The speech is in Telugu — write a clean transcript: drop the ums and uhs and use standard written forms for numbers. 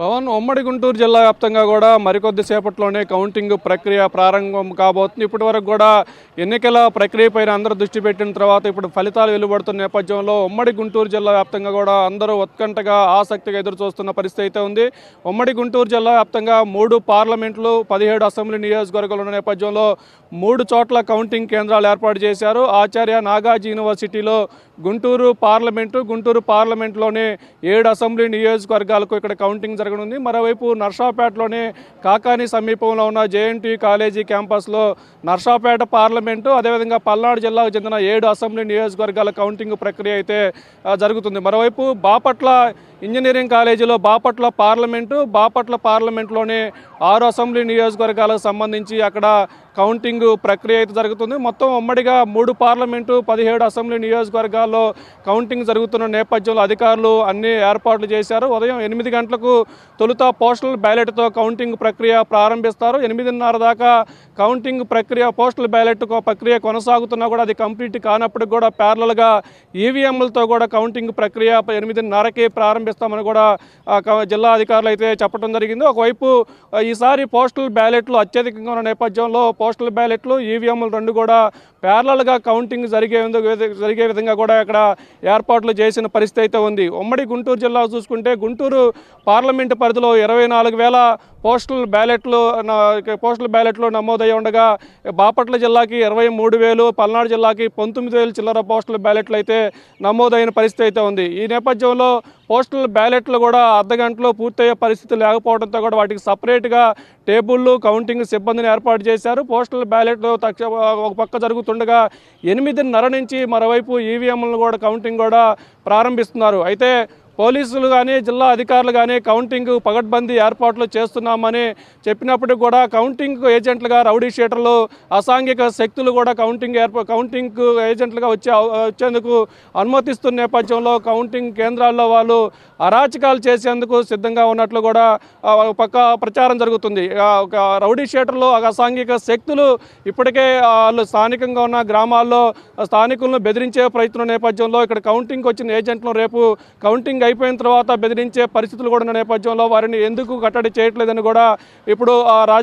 పవన్ ఉమ్మడి గుంటూరు జిల్లా వ్యాప్తంగా కూడా మరికొద్ది సేపట్లోనే కౌంటింగ్ ప్రక్రియ ప్రారంభం కాబోతుంది. ఇప్పటి వరకు కూడా ఎన్నికల ప్రక్రియ పైన అందరూ దృష్టి పెట్టిన తర్వాత ఇప్పుడు ఫలితాలు వెలువడుతున్న నేపథ్యంలో ఉమ్మడి గుంటూరు జిల్లా వ్యాప్తంగా కూడా అందరూ ఉత్కంఠగా ఆసక్తిగా ఎదురు చూస్తున్న పరిస్థితి అయితే ఉంది. ఉమ్మడి గుంటూరు జిల్లా వ్యాప్తంగా 3 పార్లమెంట్లు 17 అసెంబ్లీ నియోజకవర్గాలు ఉన్న నేపథ్యంలో 3 చోట్ల కౌంటింగ్ కేంద్రాలు ఏర్పాటు చేశారు. ఆచార్య నాగార్జున యూనివర్సిటీలో గుంటూరు పార్లమెంట్లోనే 7 అసెంబ్లీ నియోజకవర్గాలకు ఇక్కడ కౌంటింగ్ జరగనుంది. మరోవైపు నర్సాపేటలోనే కాకాని సమీపంలో ఉన్న జేఎన్టీ కాలేజీ క్యాంపస్లో నర్సాపేట పార్లమెంటు, అదేవిధంగా పల్నాడు జిల్లాకు చెందిన 7 అసెంబ్లీ నియోజకవర్గాల కౌంటింగ్ ప్రక్రియ అయితే జరుగుతుంది. మరోవైపు బాపట్ల ఇంజనీరింగ్ కాలేజీలో బాపట్ల పార్లమెంట్లోనే 6 అసెంబ్లీ నియోజకవర్గాలకు సంబంధించి అక్కడ కౌంటింగ్ ప్రక్రియ అయితే జరుగుతుంది. మొత్తం ఉమ్మడిగా 3 పార్లమెంటు 17 అసెంబ్లీ నియోజకవర్గాల్లో కౌంటింగ్ జరుగుతున్న నేపథ్యంలో అధికారులు అన్ని ఏర్పాట్లు చేశారు. ఉదయం 8 గంటలకు తొలుత పోస్టల్ బ్యాలెట్తో కౌంటింగ్ ప్రక్రియ ప్రారంభిస్తారు. 8:30 దాకా కౌంటింగ్ ప్రక్రియ పోస్టల్ బ్యాలెట్ ప్రక్రియ కొనసాగుతున్నా కూడా అది కంప్లీట్ కానప్పటికి కూడా ప్యారలల్గా ఈవీఎంలతో కూడా కౌంటింగ్ ప్రక్రియ 8:30కి ప్రారంభిస్తామని కూడా జిల్లా అధికారులు అయితే చెప్పడం జరిగింది. ఒకవైపు ఈసారి పోస్టల్ బ్యాలెట్లు అత్యధికంగా ఉన్న నేపథ్యంలో పోస్టల్ బ్యాలెట్లు ఈవీఎంలు రెండు కూడా ప్యారలల్గా కౌంటింగ్ జరిగే విధంగా కూడా ఇక్కడ ఏర్పాట్లు చేసిన పరిస్థితి అయితే ఉంది. ఉమ్మడి గుంటూరు జిల్లా చూసుకుంటే గుంటూరు పార్లమెంటు పరిధిలో 24,000 పోస్టల్ బ్యాలెట్లు నమోదయ్యి ఉండగా బాపట్ల జిల్లాకి 23,000, పల్నాడు జిల్లాకి 19,000 చిల్లర పోస్టల్ బ్యాలెట్లు అయితే నమోదైన పరిస్థితి అయితే ఉంది. ఈ నేపథ్యంలో పోస్టల్ బ్యాలెట్లు కూడా అర్ధగంటలో పూర్తయ్యే పరిస్థితి లేకపోవడంతో కూడా వాటికి సపరేట్గా టేబుళ్ళు, కౌంటింగ్ సిబ్బందిని ఏర్పాటు చేశారు. పోస్టల్ బ్యాలెట్లు ఒక పక్క జరుగుతుండగా 8:30 నుంచి మరోవైపు ఈవీఎంలను కూడా కౌంటింగ్ కూడా ప్రారంభిస్తున్నారు. అయితే పోలీసులు కానీ జిల్లా అధికారులు కానీ కౌంటింగ్ పగడ్బందీ ఏర్పాట్లు చేస్తున్నామని చెప్పినప్పటికీ కూడా కౌంటింగ్ ఏజెంట్లుగా రౌడీ షీటర్లు, అసాంఘిక శక్తులు కూడా కౌంటింగ్ ఏజెంట్లుగా వచ్చేందుకు అనుమతిస్తున్న నేపథ్యంలో కౌంటింగ్ కేంద్రాల్లో వాళ్ళు అరాచకాలు చేసేందుకు సిద్ధంగా ఉన్నట్లు కూడా పక్క ప్రచారం జరుగుతుంది. రౌడీ షీటర్లు, అసాంఘిక శక్తులు ఇప్పటికే వాళ్ళు స్థానికంగా ఉన్న గ్రామాల్లో స్థానికులను బెదిరించే ప్రయత్నం నేపథ్యంలో ఇక్కడ కౌంటింగ్ వచ్చిన ఏజెంట్లను రేపు కౌంటింగ్ అయిపోయిన తర్వాత బెదిరించే పరిస్థితులు కూడా ఉన్న నేపథ్యంలో వారిని ఎందుకు కట్టడి చేయట్లేదని కూడా ఇప్పుడు రాజకీయ